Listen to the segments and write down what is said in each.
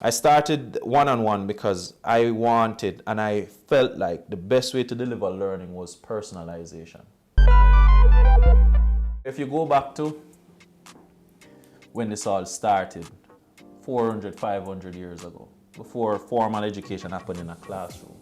I started one-on-one because I wanted and I felt like the best way to deliver learning was personalization. If you go back to when this all started, 400, 500 years ago, before formal education happened in a classroom,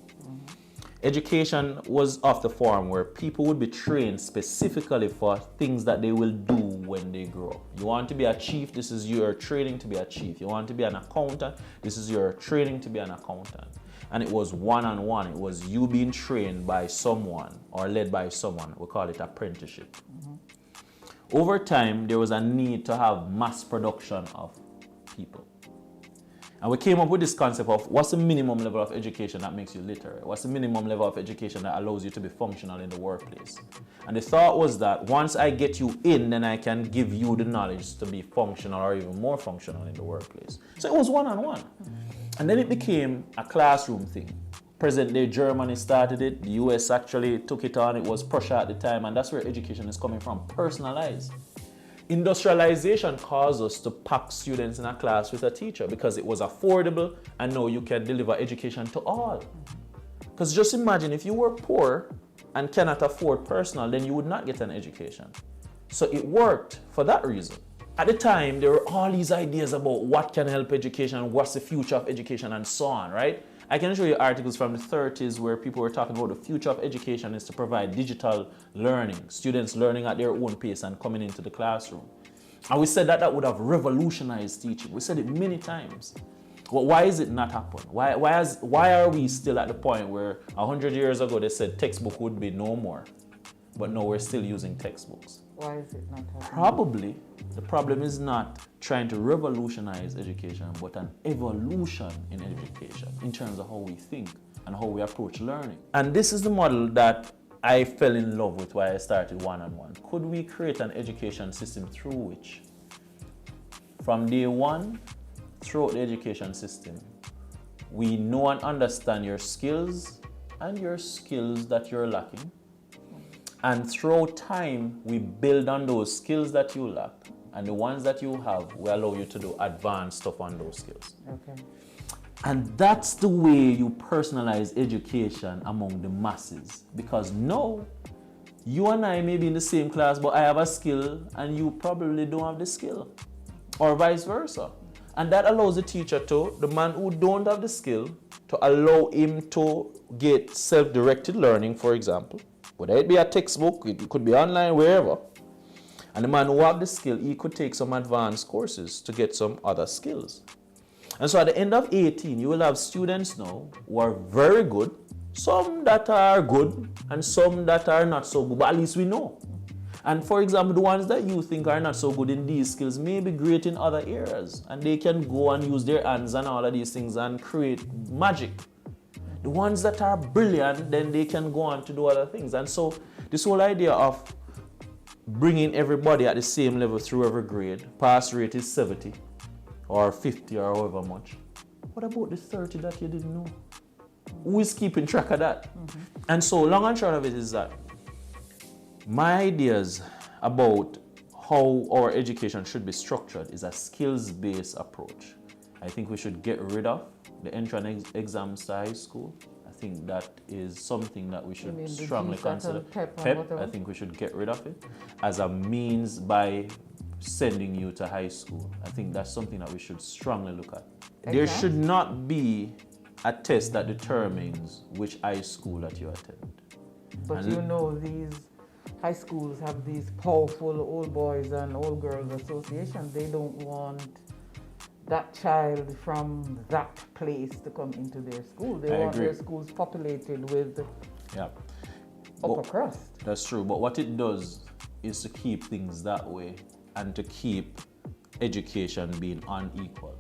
education was of the form where people would be trained specifically for things that they will do when they grow up. You want to be a chief, this is your training to be a chief. You want to be an accountant, this is your training to be an accountant. And it was one-on-one. It was you being trained by someone or led by someone. We call it apprenticeship. Over time, there was a need to have mass production of people. And we came up with this concept of what's the minimum level of education that makes you literate? What's the minimum level of education that allows you to be functional in the workplace? And the thought was that once I get you in, then I can give you the knowledge to be functional or even more functional in the workplace. So it was one-on-one. And then it became a classroom thing. Present day Germany started it, the US actually took it on, it was Prussia at the time, and that's where education is coming from, personalized. Industrialization caused us to pack students in a class with a teacher because it was affordable and now you can deliver education to all. Because just imagine if you were poor and cannot afford personal, then you would not get an education. So it worked for that reason. At the time, there were all these ideas about what can help education, what's the future of education, and so on, right? I can show you articles from the 30s where people were talking about the future of education is to provide digital learning, students learning at their own pace and coming into the classroom. And we said that that would have revolutionized teaching. We said it many times. Well, why is it not happening? Why are we still at the point where 100 years ago they said textbook would be no more, but now we're still using textbooks? Why is it not happening? Probably the problem is not trying to revolutionize education, but an evolution in education in terms of how we think and how we approach learning. And this is the model that I fell in love with why I started one-on-one. Could we create an education system through which, from day one, throughout the education system, we know and understand your skills and your skills that you're lacking. And throughout time, we build on those skills that you lack. And the ones that you have, we allow you to do advanced stuff on those skills. Okay. And that's the way you personalize education among the masses. Because now, you and I may be in the same class, but I have a skill and you probably don't have the skill. Or vice versa. And that allows the teacher to, the man who don't have the skill, to allow him to get self-directed learning, for example. Whether it be a textbook, it could be online, wherever. And the man who have the skill, he could take some advanced courses to get some other skills. And so at the end of 18, you will have students now who are very good, some that are good, and some that are not so good, but at least we know. And for example, the ones that you think are not so good in these skills may be great in other areas, and they can go and use their hands and all of these things and create magic. The ones that are brilliant, then they can go on to do other things. And so this whole idea of bringing everybody at the same level through every grade, pass rate is 70 or 50 or however much. What about the 30 that you didn't know? Who is keeping track of that? And so long and short of it is that my ideas about how our education should be structured is a skills-based approach. I think we should get rid of the entrance exams to high school. I think that is something that we should strongly consider. PEP, I think we should get rid of it as a means by sending you to high school. I think that's something that we should strongly look at. Okay. There should not be a test that determines which high school that you attend. But you know, these high schools have these powerful old boys and old girls associations. They don't want that child from that place to come into their school. They want their schools populated with upper crust. That's true, but what it does is to keep things that way and to keep education being unequal.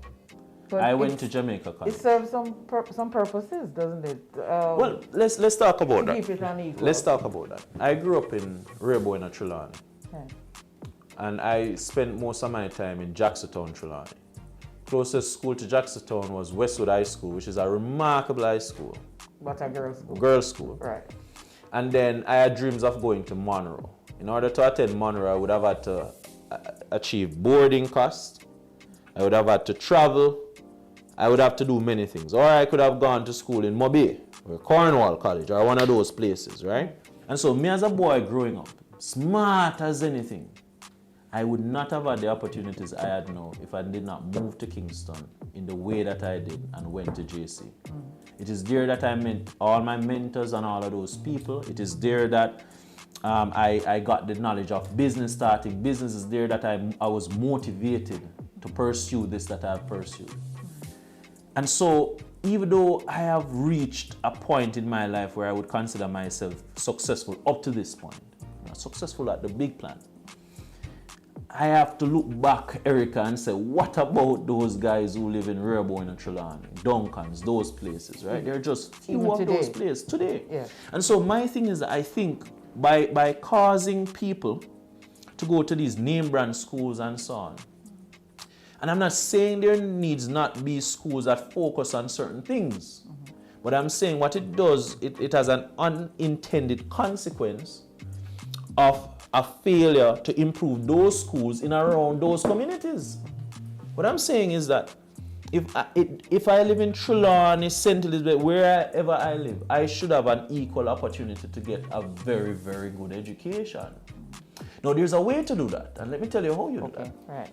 But I went to Jamaica College. It serves some purposes, doesn't it? Well, let's talk about that. Keep it unequal. Let's talk about that. I grew up in Rehoboam, Trelawney. Okay. And I spent most of my time in Jacksontown, Trelawney. Closest school to Jacksontown was Westwood High School, which is a remarkable high school. But a girls' school. Girls' school. Right. And then I had dreams of going to Monroe. In order to attend Monroe, I would have had to achieve boarding costs. I would have had to travel. I would have to do many things. Or I could have gone to school in Mobay or Cornwall College or one of those places, right? And so me as a boy growing up, smart as anything, I would not have had the opportunities I had now if I did not move to Kingston in the way that I did and went to JC. It is there that I met all my mentors and all of those people. It is there that I got the knowledge of business, starting businesses. There that I was motivated to pursue this that I have pursued. And so even though I have reached a point in my life where I would consider myself successful up to this point, not successful at the big plan, I have to look back, Erica, and say, what about those guys who live in Rehoboam and Trelawney, Duncans, those places, right? They're just few of those places today. Yeah. And so my thing is that I think by causing people to go to these name brand schools and so on, and I'm not saying there needs not be schools that focus on certain things, but I'm saying what it does, it has an unintended consequence of a failure to improve those schools in around those communities. What I'm saying is that if I live in Trelawney, St. Elizabeth, wherever I live, I should have an equal opportunity to get a very, very good education. Now, there's a way to do that, and let me tell you how you do that. Right.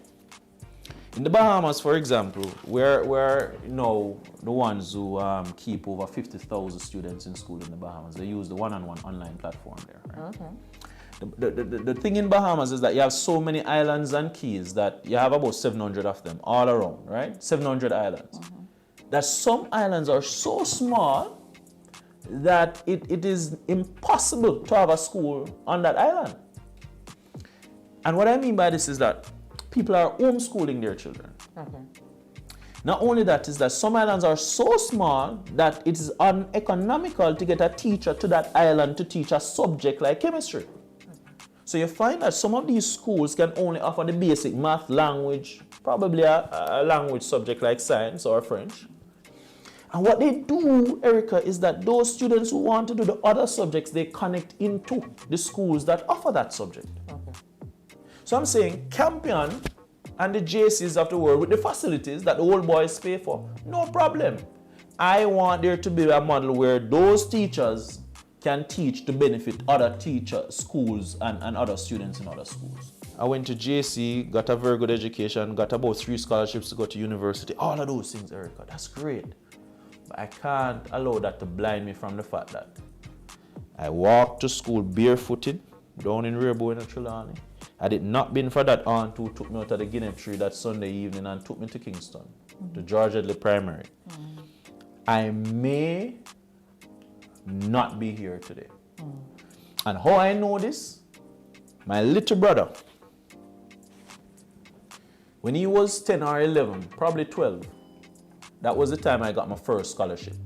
In the Bahamas, for example, we're the ones who keep over 50,000 students in school in the Bahamas. They use the One-on-One online platform there. Right? Okay. The thing in Bahamas is that you have so many islands and keys that you have about 700 of them all around, right? 700 islands. That some islands are so small that it is impossible to have a school on that island. And what I mean by this is that people are homeschooling their children. Okay. Not only that, is that some islands are so small that it is uneconomical to get a teacher to that island to teach a subject like chemistry. So you find that some of these schools can only offer the basic math, language, probably a language subject like science or French. And what they do, Erica, is that those students who want to do the other subjects, they connect into the schools that offer that subject. Okay. So I'm saying Campion and the JCs of the world with the facilities that the old boys pay for, no problem. I want there to be a model where those teachers can teach to benefit other schools and other students in other schools. I went to JC, got a very good education, got about 3 scholarships to go to university. All of those things, Erica, that's great. But I can't allow that to blind me from the fact that I walked to school barefooted down in Rehoboam and Trelawney. Had it not been for that aunt who took me out of the Guinea tree that Sunday evening and took me to Kingston, to George Headley Primary, I may not be here today. And how I know this? My little brother, when he was 10 or 11, probably 12, that was the time I got my first scholarship.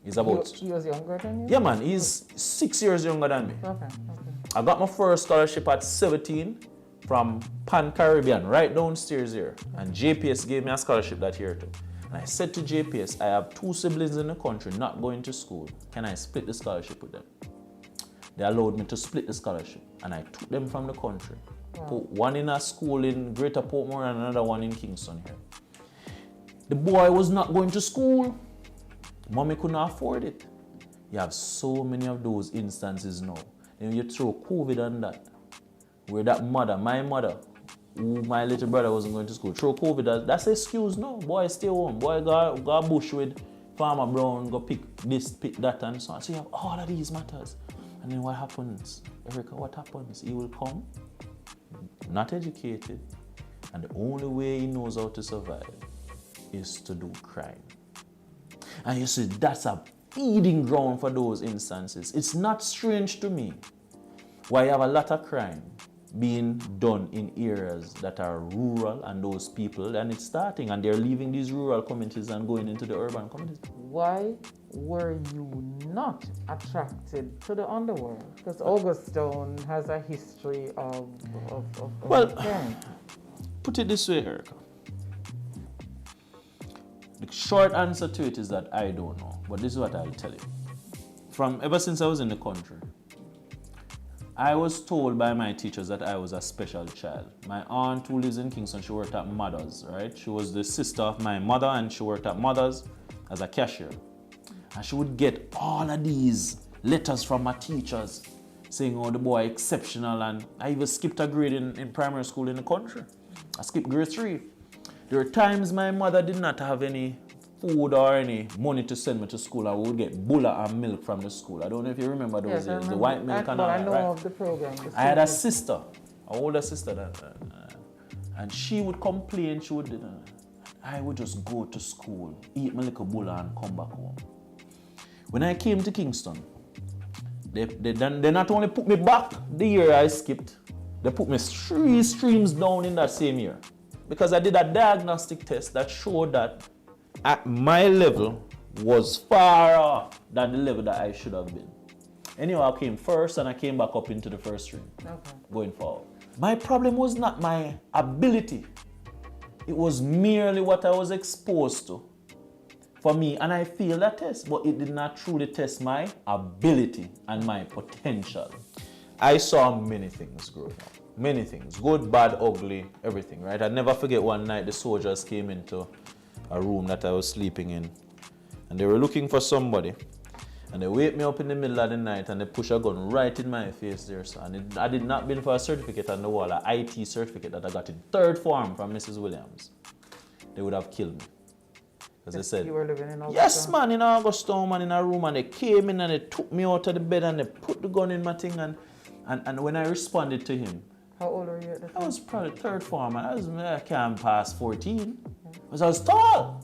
He's about... He was younger than you? Yeah, man. He's 6 years younger than me. Okay. I got my first scholarship at 17 from Pan Caribbean, right downstairs here. And JPS gave me a scholarship that year too. And I said to JPS, I have 2 siblings in the country not going to school. Can I split the scholarship with them? They allowed me to split the scholarship. And I took them from the country. Wow. Put one in a school in Greater Portmore and another one in Kingston here. The boy was not going to school. Mommy couldn't afford it. You have so many of those instances now. Then you throw COVID on that. Where that mother, my mother, who my little brother wasn't going to school, throw COVID, that's an excuse no. Boy, stay home. Boy, go bush with Farmer Brown, go pick this, pick that, and so on. So you have all of these matters. And then what happens? Erica, what happens? He will come, not educated, and the only way he knows how to survive is to do crime. And you see, that's a feeding ground for those instances. It's not strange to me why you have a lot of crime being done in areas that are rural and those people, and it's starting, and they're leaving these rural communities and going into the urban communities. Why were you not attracted to the underworld? Because Augustown has a history of crime. Put it this way, Erica. The short answer to it is that I don't know, but this is what I'll tell you. Ever since I was in the country, I was told by my teachers that I was a special child. My aunt who lives in Kingston, she worked at Mother's, right? She was the sister of my mother and she worked at Mother's as a cashier. And she would get all of these letters from my teachers saying, oh, the boy exceptional. And I even skipped a grade in primary school in the country. I skipped grade 3. There were times my mother did not have any food or any money to send me to school. I would get bulla and milk from the school. I don't know if you remember those days, the white milk and all that, I know right? of the program. I had a sister, an older sister, and she would complain, I would just go to school, eat my little bulla and come back home. When I came to Kingston, they not only put me back the year I skipped, they put me 3 streams down in that same year. Because I did a diagnostic test that showed that at my level was far off than the level that I should have been. Anyway, I came first and I came back up into the first stream, going forward. My problem was not my ability. It was merely what I was exposed to for me, and I failed that test, but it did not truly test my ability and my potential. I saw many things growing up. Many things, good, bad, ugly, everything, right? I never forget one night the soldiers came into a room that I was sleeping in and they were looking for somebody and they wake me up in the middle of the night and they push a gun right in my face there, so. And I did not been for a certificate on the wall, an IT certificate that I got in 3rd form from Mrs. Williams. They would have killed me. Because they said, you were living in Augustown? Yes, man, in Augustown, man, in a room, and they came in and they took me out of the bed and they put the gun in my thing, and when I responded to him, how old were you at the time? I was probably 3rd form, and I can't pass 14. Because I was tall.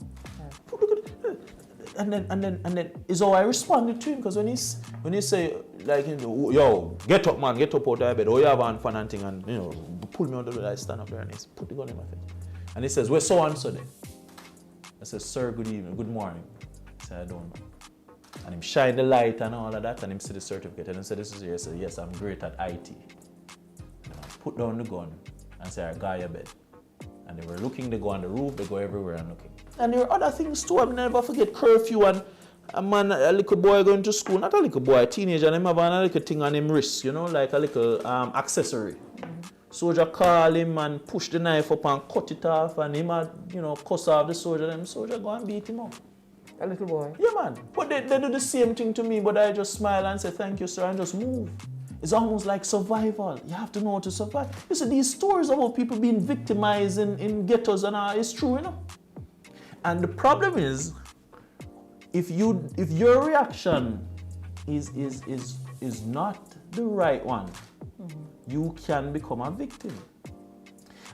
And then is how I responded to him, because when he say, like, yo, get up, man, get up out of bed, oh, you have one fun and thing, and, pull me under the bed, I stand up there and he put the gun in my face. And he says, where's so and so then? I said, sir, good evening, good morning. I said, I don't know. And him shine the light and all of that, and him see the certificate, and he said, this is here. I said, yes, I'm great at IT. Put down the gun and say, I got your bed. And they were looking, they go on the roof, they go everywhere and looking. And there were other things too. I'll never forget curfew and a little boy going to school, not a little boy, a teenager, and him have a little thing on him wrist, like a little accessory. Soldier call him and push the knife up and cut it off, and him cuss off the soldier, and the soldier go and beat him up. A little boy? Yeah, man. But they do the same thing to me, but I just smile and say, thank you, sir, and just move. It's almost like survival. You have to know how to survive. You see, these stories about people being victimized in ghettos and it's true, And the problem is, if your reaction is not the right one, you can become a victim.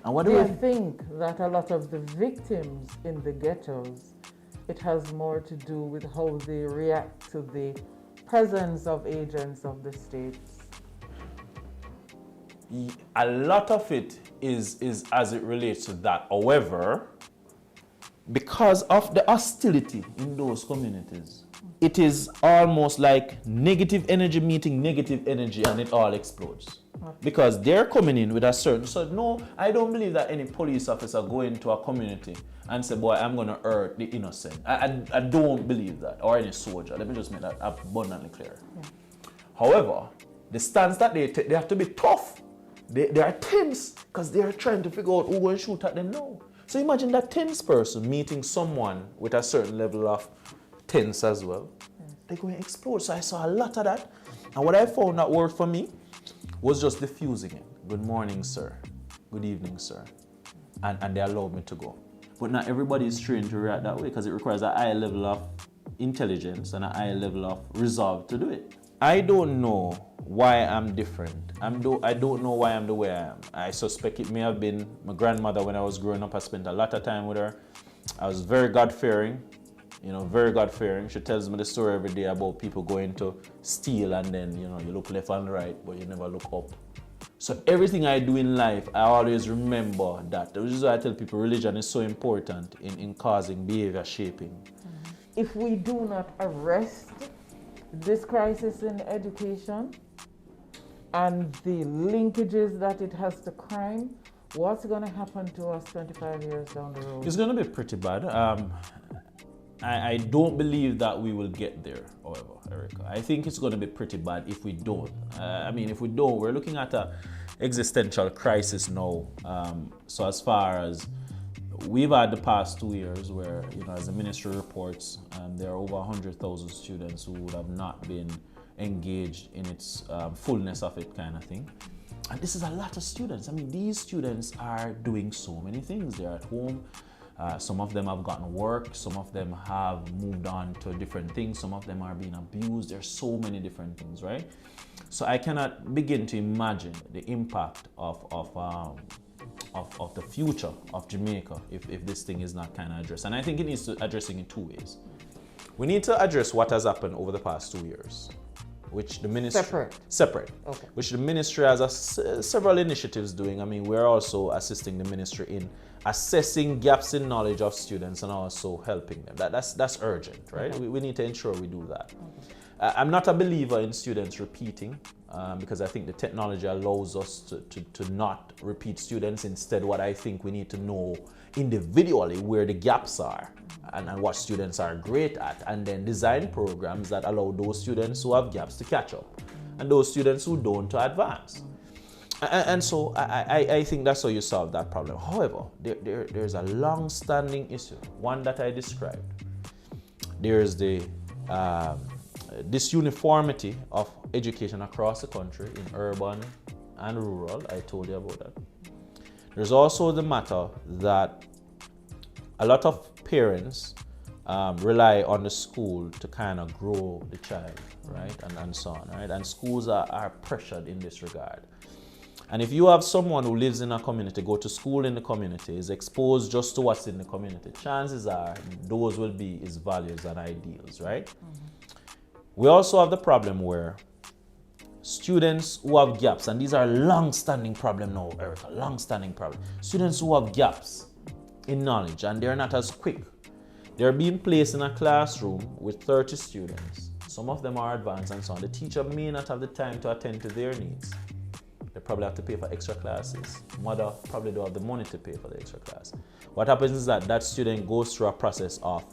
And what do you think that a lot of the victims in the ghettos, it has more to do with how they react to the presence of agents of the state? A lot of it is as it relates to that. However, because of the hostility in those communities, it is almost like negative energy meeting negative energy, and it all explodes. Because they're coming in with a certain... So no, I don't believe that any police officer go into a community and say, boy, I'm going to hurt the innocent. I don't believe that. Or any soldier. Let me just make that abundantly clear. However, the stance that they take, they have to be tough. They are tense because they are trying to figure out who will shoot at them now. So imagine that tense person meeting someone with a certain level of tense as well. They're going to explode. So I saw a lot of that. And what I found that worked for me was just diffusing it. Good morning, sir. Good evening, sir. And they allowed me to go. But not everybody is trained to react that way because it requires a high level of intelligence and a high level of resolve to do it. I don't know why I'm different. I don't know why I'm the way I am. I suspect it may have been my grandmother when I was growing up. I spent a lot of time with her. I was very God-fearing, very God-fearing. She tells me the story every day about people going to steal and then, you look left and right, but you never look up. So everything I do in life, I always remember that. Which is why I tell people religion is so important in causing behavior shaping. If we do not arrest this crisis in education and the linkages that it has to crime, what's going to happen to us 25 years down the road? It's going to be pretty bad. I don't believe that we will get there, however, Erica. I think it's going to be pretty bad if we don't. If we don't, we're looking at an existential crisis now. So as far as we've had the past 2 years where, as the ministry reports, there are over 100,000 students who would have not been engaged in its fullness of it kind of thing. And this is a lot of students. These students are doing so many things. They're at home. Some of them have gotten work. Some of them have moved on to different things. Some of them are being abused. There's so many different things, right? So I cannot begin to imagine the impact of the future of Jamaica if this thing is not kind of addressed. And I think it needs to addressing in two ways. We need to address what has happened over the past 2 years, which the ministry... Separate. Okay. Which the ministry has several initiatives doing. We're also assisting the ministry in assessing gaps in knowledge of students and also helping them. That's urgent, right? Okay. We need to ensure we do that. Okay. I'm not a believer in students repeating because I think the technology allows us to not repeat students. Instead, what I think we need to know individually where the gaps are and what students are great at, and then design programs that allow those students who have gaps to catch up and those students who don't to advance. And so I think that's how you solve that problem. However, there's a long-standing issue, one that I described. There's the disuniformity of education across the country in urban and rural. I told you about that. There's also the matter that a lot of parents rely on the school to kind of grow the child, right? And so on, right? And schools are pressured in this regard. And if you have someone who lives in a community, go to school in the community, is exposed just to what's in the community, chances are those will be his values and ideals, right? Mm-hmm. We also have the problem where students who have gaps, and these are long-standing problem now, Erica, long-standing problem. Students who have gaps in knowledge and they're not as quick. They're being placed in a classroom with 30 students. Some of them are advanced and so on. The teacher may not have the time to attend to their needs. They probably have to pay for extra classes. Mother probably don't have the money to pay for the extra class. What happens is that student goes through a process of,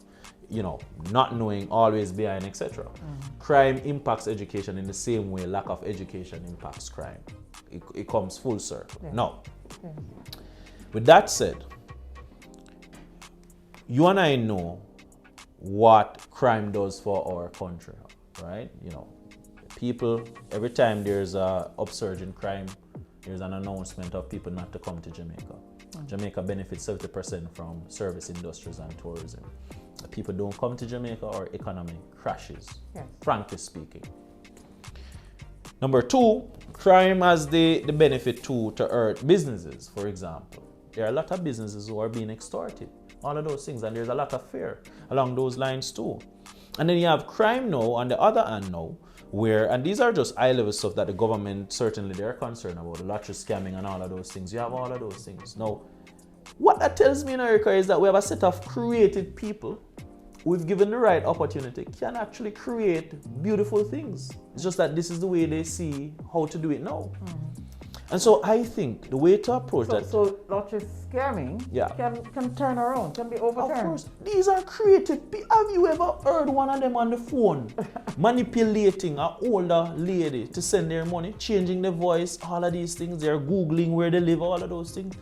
not knowing, always behind, etc. Mm-hmm. Crime impacts education in the same way lack of education impacts crime. It comes full circle. Yeah. Now, with that said, you and I know what crime does for our country, right? People, every time there's a upsurge in crime, there's an announcement of people not to come to Jamaica. Mm-hmm. Jamaica benefits 70% from service industries and tourism. If people don't come to Jamaica, our economy crashes, frankly speaking. Number two, crime has the benefit to hurt businesses, for example. There are a lot of businesses who are being extorted, all of those things, and there's a lot of fear along those lines too. And then you have crime now on the other hand now, and these are just high-level stuff that the government, certainly they're concerned about, the lottery scamming and all of those things. You have all of those things. Now, what that tells me in America is that we have a set of creative people we've given the right opportunity can actually create beautiful things. It's just that this is the way they see how to do it now. Mm-hmm. And so I think the way to approach that... So lottery scamming can turn around, can be overturned. Of course. These are creative people. Have you ever heard one of them on the phone manipulating an older lady to send their money, changing the voice, all of these things? They're Googling where they live, all of those things.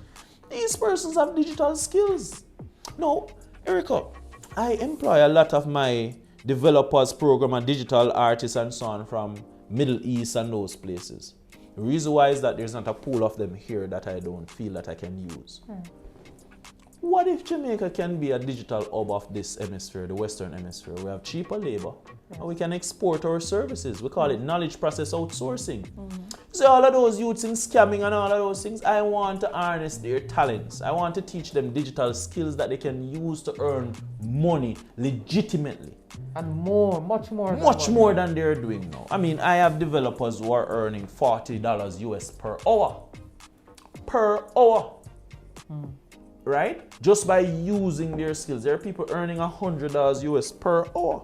These persons have digital skills. No, Erica, I employ a lot of my developers, program and digital artists and so on from Middle East and those places. The reason why is that there's not a pool of them here that I don't feel that I can use. What if Jamaica can be a digital hub of this hemisphere, the Western Hemisphere? We have cheaper labor and we can export our services. We call it knowledge process outsourcing. So all of those youths in scamming and all of those things, I want to harness their talents. I want to teach them digital skills that they can use to earn money legitimately. And much more than they're doing now. I have developers who are earning $40 US per hour. Per hour. Right? Just by using their skills. There are people earning $100 US per hour.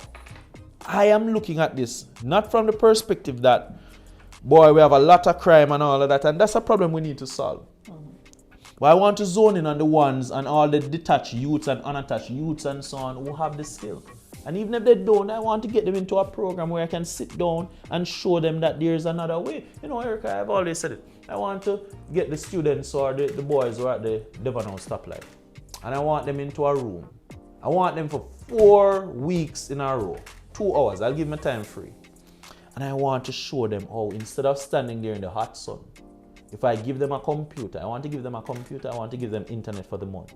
I am looking at this not from the perspective that, boy, we have a lot of crime and all of that, and that's a problem we need to solve. But I want to zone in on the ones and all the detached youths and unattached youths and so on who have the skill. And even if they don't, I want to get them into a program where I can sit down and show them that there's another way. You know, Erica, I've always said it. I want to get the students or the boys who are at the Devon stoplight. And I want them into a room. I want them for 4 weeks in a row. 2 hours. I'll give them time free. And I want to show them how, instead of standing there in the hot sun, if I give them a computer, I want to give them a computer, I want to give them internet for the month.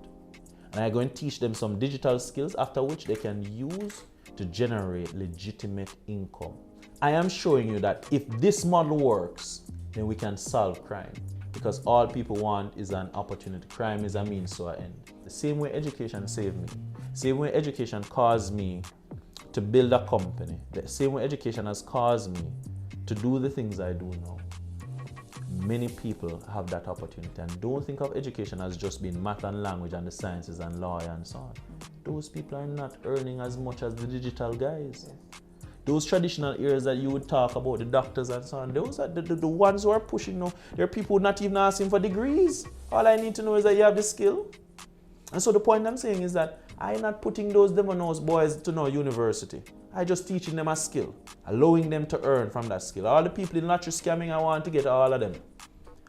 And I'm going to teach them some digital skills after which they can use to generate legitimate income. I am showing you that if this model works, then we can solve crime. Because all people want is an opportunity. Crime is a means to an end. The same way education saved me. Same way education caused me to build a company. The same way education has caused me to do the things I do now. Many people have that opportunity, and don't think of education as just being math and language and the sciences and law and so on. Those people are not earning as much as the digital guys. Those traditional areas that you would talk about, the doctors and so on, those are the ones who are pushing now. There are people not even asking for degrees. All I need to know is that you have the skill. And so the point I'm saying is that I'm not putting those Demonos boys to no university. I just teaching them a skill, allowing them to earn from that skill. All the people in lottery scamming, I want to get all of them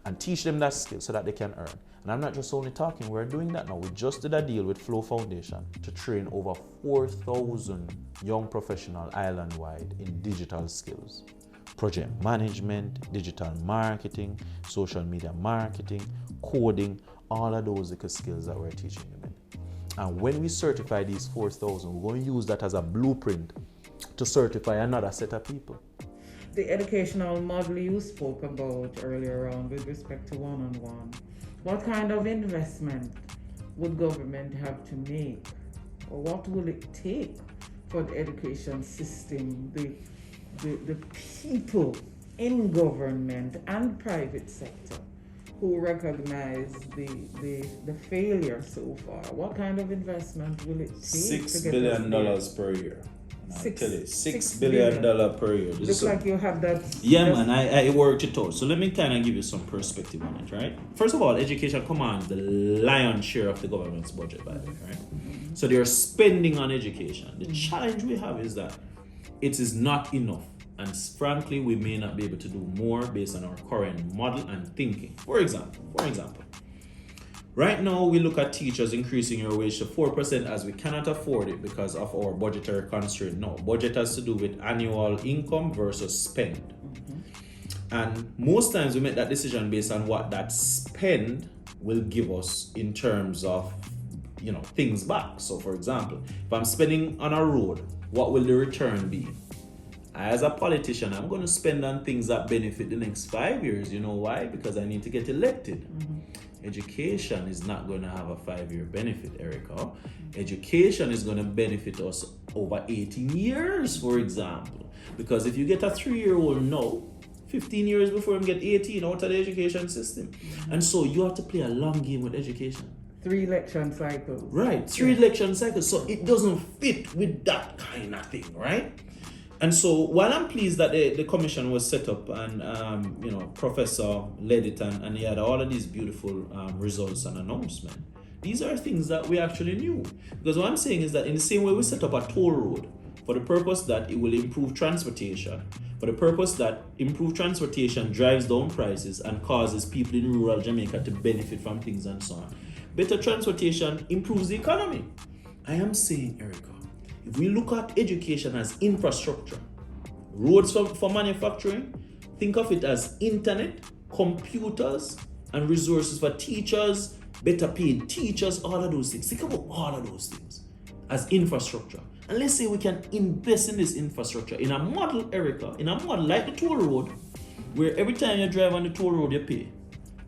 and teach them that skill so that they can earn. And I'm not just only talking, we're doing that now. We just did a deal with Flow Foundation to train over 4,000 young professionals island-wide in digital skills. Project management, digital marketing, social media marketing, coding, all of those skills that we're teaching them in. And when we certify these 4,000, we're going to use that as a blueprint to certify another set of people. The educational model you spoke about earlier on with respect to one-on-one, what kind of investment would government have to make, or what will it take for the education system, the people in government and private sector who recognize the failure so far? What kind of investment will it take? $6 billion per year. $6 billion per year. Looks like you have that. Yeah, man, I worked it out. So let me kind of give you some perspective on it, right? First of all, education commands the lion's share of the government's budget, by the way, right? So they're spending on education. The challenge we have is that it is not enough. And frankly, we may not be able to do more based on our current model and thinking. For example, right now we look at teachers increasing your wage to 4% as we cannot afford it because of our budgetary constraint. No, budget has to do with annual income versus spend. And most times we make that decision based on what that spend will give us in terms of, things back. So for example, if I'm spending on a road, what will the return be? As a politician, I'm going to spend on things that benefit the next 5 years. You know why? Because I need to get elected. Education is not going to have a 5-year benefit, Erica. Education is going to benefit us over 18 years, for example. Because if you get a 3-year-old now, 15 years before him get 18 out of the education system. And so you have to play a long game with education. 3 election cycles. Right, 3 election cycles. So it doesn't fit with that kind of thing, right? And so while I'm pleased that the commission was set up and, Professor led it and he had all of these beautiful results and announcements, these are things that we actually knew. Because what I'm saying is that in the same way we set up a toll road for the purpose that it will improve transportation, for the purpose that improved transportation drives down prices and causes people in rural Jamaica to benefit from things and so on. Better transportation improves the economy. I am saying, Erica, if we look at education as infrastructure, roads for manufacturing, think of it as internet, computers, and resources for teachers, better paid teachers, all of those things. Think about all of those things as infrastructure. And let's say we can invest in this infrastructure in a model, Erica, in a model like the toll road, where every time you drive on the toll road, you pay.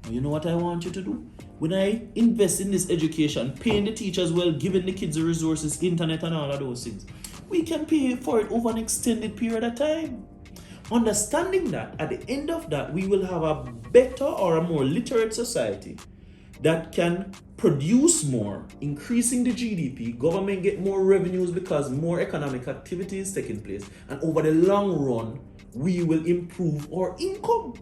And you know what I want you to do? When I invest in this education, paying the teachers well, giving the kids the resources, internet and all of those things, we can pay for it over an extended period of time. Understanding that, at the end of that, we will have a better or a more literate society that can produce more, increasing the GDP, government get more revenues because more economic activity is taking place, and over the long run, we will improve our income.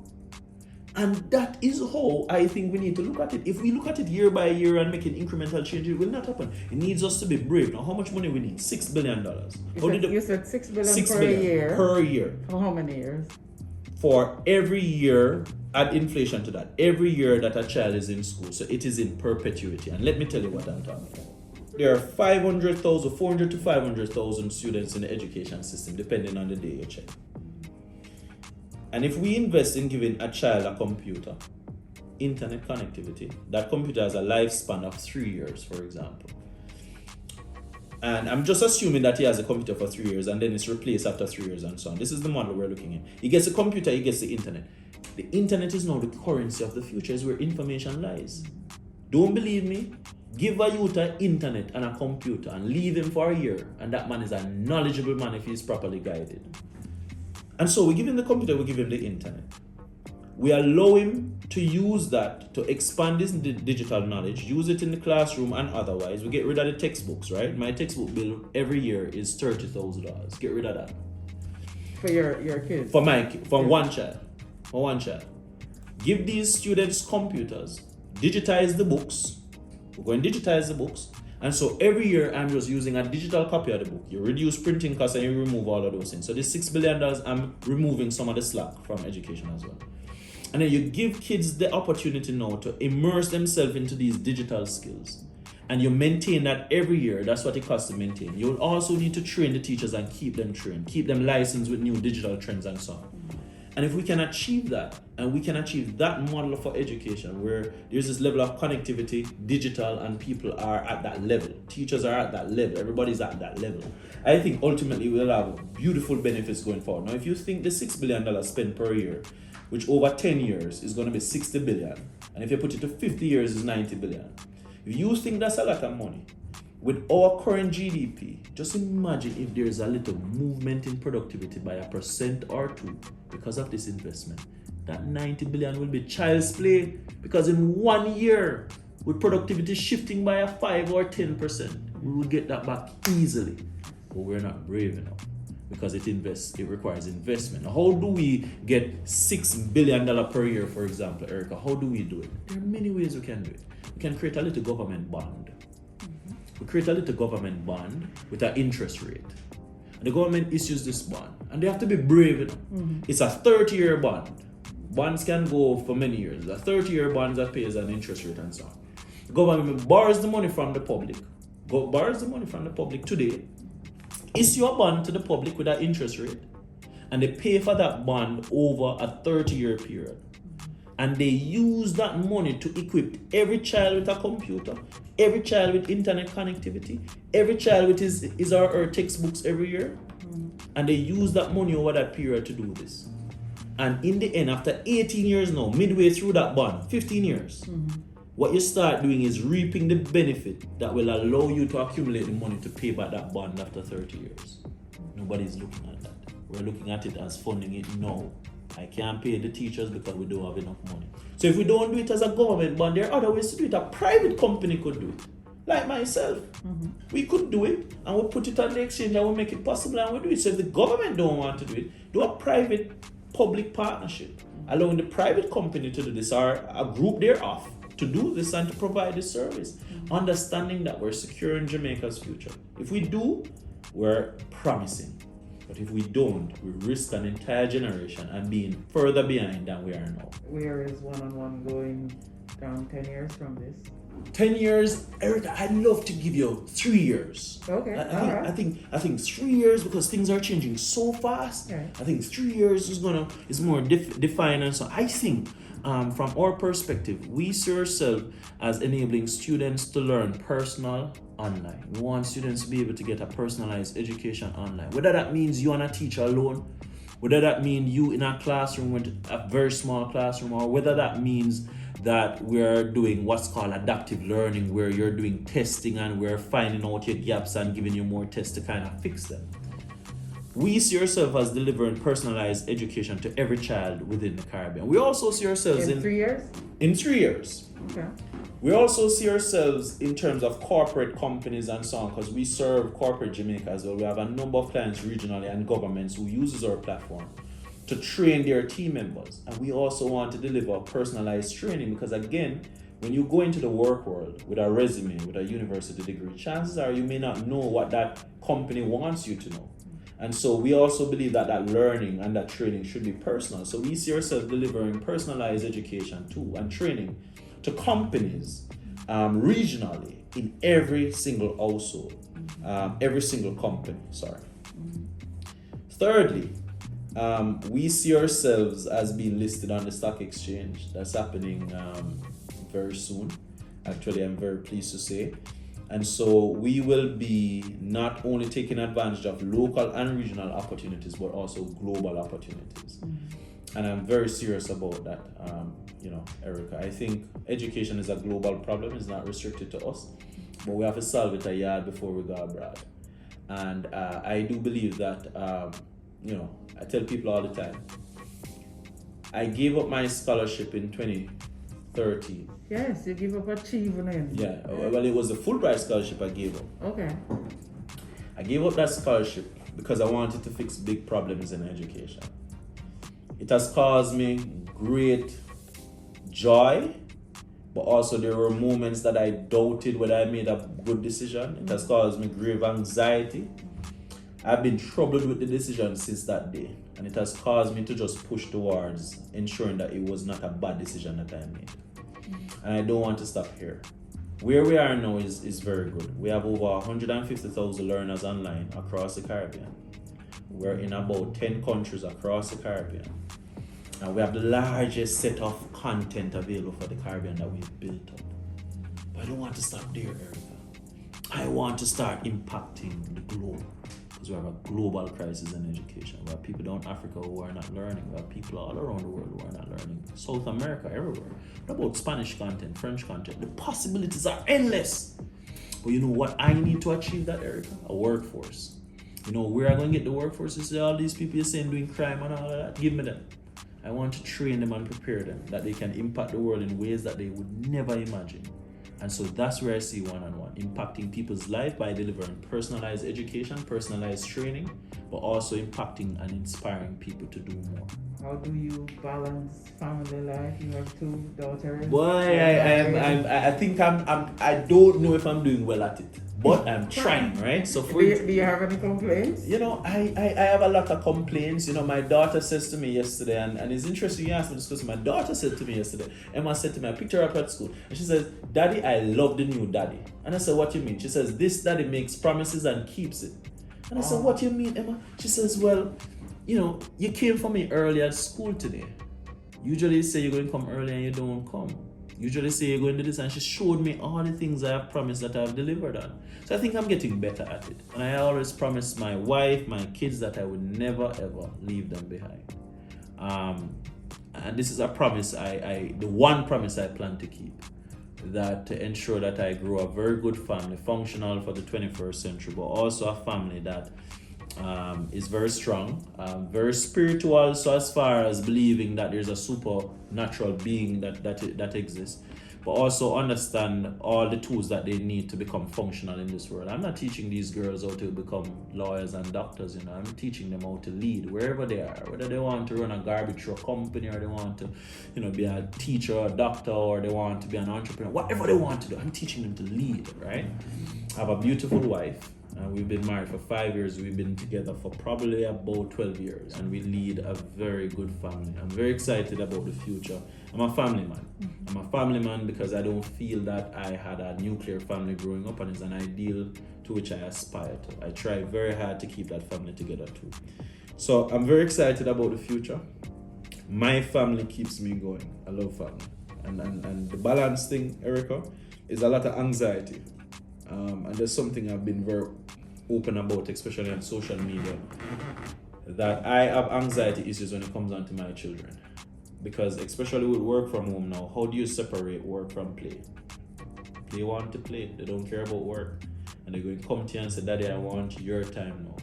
And that is how I think we need to look at it. If we look at it year by year and making incremental change, it will not happen. It needs us to be brave. Now, how much money we need? $6 billion. You said $6 billion 6 per billion year. per year. For how many years? For every year, add inflation to that, every year that a child is in school. So it is in perpetuity. And let me tell you what I'm talking about. There are 400 to 500,000 students in the education system, depending on the day you check. And if we invest in giving a child a computer, internet connectivity, that computer has a lifespan of 3 years, for example. And I'm just assuming that he has a computer for 3 years and then it's replaced after 3 years and so on. This is the model we're looking at. He gets a computer, he gets the internet. The internet is now the currency of the future, is where information lies. Don't believe me? Give a youth an internet and a computer and leave him for a year, and that man is a knowledgeable man if he's properly guided. And so we give him the computer, we give him the internet. We allow him to use that to expand his digital knowledge, use it in the classroom and otherwise. We get rid of the textbooks, right? My textbook bill every year is $30,000. Get rid of that. For your kids? For one child. For one child. Give these students computers, digitize the books. We're going to digitize the books. And so every year I'm just using a digital copy of the book. You reduce printing costs and you remove all of those things. So this $6 billion, I'm removing some of the slack from education as well. And then you give kids the opportunity now to immerse themselves into these digital skills. And you maintain that every year. That's what it costs to maintain. You'll also need to train the teachers and keep them trained, keep them licensed with new digital trends and so on. And if we can achieve that, and we can achieve that model for education where there's this level of connectivity, digital, and people are at that level, teachers are at that level, everybody's at that level, I think ultimately we'll have beautiful benefits going forward. Now, if you think the $6 billion spent per year, which over 10 years is going to be 60 billion, and if you put it to 50 years is 90 billion. If you think that's a lot of money, with our current GDP, just imagine if there's a little movement in productivity by 1% or 2% because of this investment. That 90 billion will be child's play, because in 1 year, with productivity shifting by 5 or 10%, we will get that back easily. But we're not brave enough, because it requires investment. Now, how do we get $6 billion per year, for example, Erica? How do we do it? There are many ways we can do it. We can create a little government bond. We create a little government bond with an interest rate. And the government issues this bond. And they have to be brave enough. It's a 30-year bond. Bonds can go for many years. A 30-year bond that pays an interest rate and so on. The government borrows the money from the public. Today, issue a bond to the public with an interest rate. And they pay for that bond over a 30-year period. And they use that money to equip every child with a computer, every child with internet connectivity, every child with his or her textbooks every year. And they use that money over that period to do this. And in the end, after 18 years now, midway through that bond, 15 years, what you start doing is reaping the benefit that will allow you to accumulate the money to pay back that bond after 30 years. Nobody's looking at that. We're looking at it as funding it now. I can't pay the teachers because we don't have enough money. So if we don't do it as a government bond, there are other ways to do it. A private company could do it. Like myself. We could do it and we put it on the exchange and we make it possible and we do it. So if the government don't want to do it, do a private-public partnership, allowing the private company to do this, or a group thereof to do this and to provide this service. Understanding that we're securing Jamaica's future. If we do, we're promising. But if we don't, we risk an entire generation and being further behind than we are now. Where is One-on-One going down 10 years from this? 10 years, Erica, I'd love to give you 3 years. Okay. I think 3 years, because things are changing so fast. Right. I think 3 years is more defined, and so I think from our perspective, we see ourselves as enabling students to learn personal online. We want students to be able to get a personalized education online. Whether that means you and a teacher alone, whether that means you in a classroom with a very small classroom, or whether that means that we're doing what's called adaptive learning, where you're doing testing and we're finding out your gaps and giving you more tests to kind of fix them. We see ourselves as delivering personalized education to every child within the Caribbean. We also see ourselves in 3 years? In 3 years. Okay. We also see ourselves in terms of corporate companies and so on, because we serve corporate Jamaica as well. We have a number of clients regionally and governments who uses our platform. to train their team members. And we also want to deliver personalized training because, again, when you go into the work world with a resume, with a university degree, chances are you may not know what that company wants you to know. And so we also believe that that learning and that training should be personal. So we see ourselves delivering personalized education too and training to companies regionally in every single household, every single company, Thirdly, we see ourselves as being listed on the stock exchange. That's happening very soon. Actually, I'm very pleased to say. And so we will be not only taking advantage of local and regional opportunities, but also global opportunities. And I'm very serious about that, Erica. I think education is a global problem. It's not restricted to us, but we have to solve it a yard before we go abroad. And I do believe that, I tell people all the time, I gave up my scholarship in 2013. Yes, you give up achievement. Yeah, well, it was a Fulbright scholarship I gave up. Okay. I gave up that scholarship because I wanted to fix big problems in education. It has caused me great joy, but also there were moments that I doubted whether I made a good decision. It has caused me grave anxiety. I've been troubled with the decision since that day, and it has caused me to just push towards ensuring that it was not a bad decision that I made. And I don't want to stop here. Where we are now is very good. We have over 150,000 learners online across the Caribbean. We're in about 10 countries across the Caribbean. And we have the largest set of content available for the Caribbean that we've built up. But I don't want to stop there, Erica. I want to start impacting the globe. Because we have a global crisis in education. We have people down Africa who are not learning. We have people all around the world who are not learning. South America, everywhere. What about Spanish content, French content? The possibilities are endless. But you know what I need to achieve that, Erica? A workforce. You know where I'm going to get the workforce? You see all these people you're saying doing crime and all of that? Give me them. I want to train them and prepare them that they can impact the world in ways that they would never imagine. And so that's where I see one-on-one, impacting people's life by delivering personalized education, personalized training, but also impacting and inspiring people to do more. How do you balance family life? You have 2 daughters. Boy, I think I don't know if I'm doing well at it, but I'm trying, right? So do you have any complaints? I have a lot of complaints. My daughter says to me yesterday, and it's interesting you asked me this question. My daughter said to me yesterday, Emma said to me, I picked her up at school, and she says, Daddy, I love the new daddy. And I said, what do you mean? She says, this daddy makes promises and keeps it. And I said, what do you mean, Emma? She says, well, you came for me early at school today. Usually you say you're going to come early and you don't come. Usually say you're going to do this, and she showed me all the things I have promised that I've delivered on. So I think I'm getting better at it. And I always promised my wife, my kids, that I would never ever leave them behind. And this is a promise the one promise I plan to keep. That to ensure that I grow a very good family, functional for the 21st century, but also a family that is very strong, very spiritual, so as far as believing that there's a supernatural being that exists, but also understand all the tools that they need to become functional in this world. I'm not teaching these girls how to become lawyers and doctors, I'm teaching them how to lead wherever they are, whether they want to run a garbage truck company, or they want to be a teacher or a doctor, or they want to be an entrepreneur, whatever they want to do, I'm teaching them to lead, right? I have a beautiful wife. We've been married for 5 years. We've been together for probably about 12 years, and we lead a very good family. I'm very excited about the future. I'm a family man. I'm a family man because I don't feel that I had a nuclear family growing up, and it's an ideal to which I aspire to. I try very hard to keep that family together too. So I'm very excited about the future. My family keeps me going. I love family. And the balance thing, Erica, is a lot of anxiety. And there's something I've been very open about, especially on social media, that I have anxiety issues when it comes down to my children. Because especially with work from home now, how do you separate work from play? They want to play, they don't care about work. And they're going to come to you and say, Daddy, I want your time now.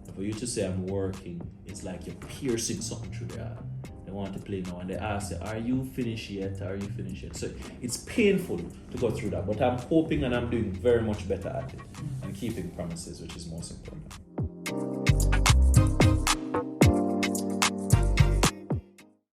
And for you to say I'm working, it's like you're piercing something through their heart. They want to play now, and they ask you, are you finished yet? Are you finished yet? So it's painful to go through that, but I'm hoping and I'm doing very much better at it and keeping promises, which is most important.